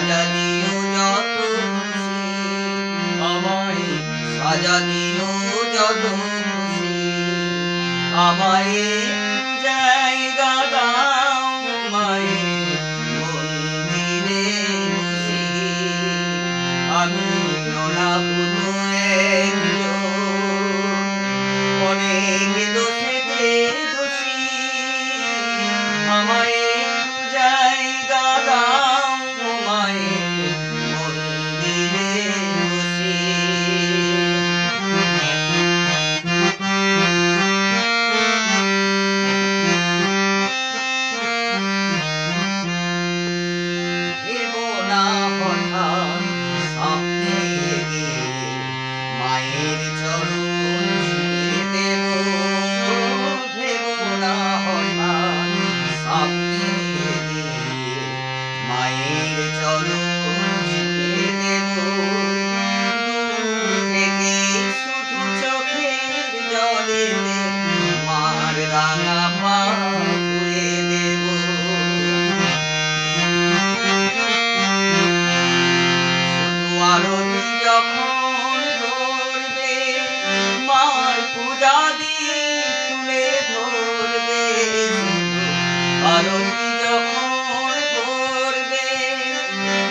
সাজা দিও যত খুশি, আমায় সাজা দিও যত খুশি, আমায় জায়গা দাও মায়ের মন্দিরে বসি। আমি অনাহুত অনেক দোষেতে দোষী, আমায় জায়গা দাও মায়ের মন্দিরে বসি। ভেবো না হঠাৎ স্বপ্নে গিয়ে মায়ের চরণ ছুঁয়ে দেব, ভেবো না হঠাৎ স্বপ্নে গিয়ে মায়ের চরণ ছুঁয়ে দেব। দূর থেকে শুধু চোখের জলেতে মার রাঙা পা ধুয়ে দেব। আরতি যখন ধরবে মার পূজা দিয়ে তুলে ধরবে, আরতি যখন ধরবে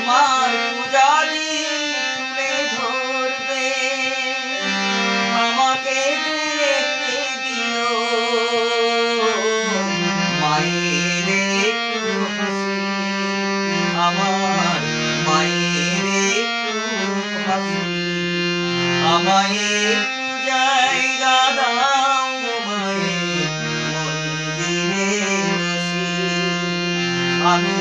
মার পূজা দিয়ে তুলে ধরবে, আমাকে দেখতে দিও মায়ের একটু হাসি, আমার মায়ের আমায় জায়গা দাও মায়ের মন্দিরে বসি। আমি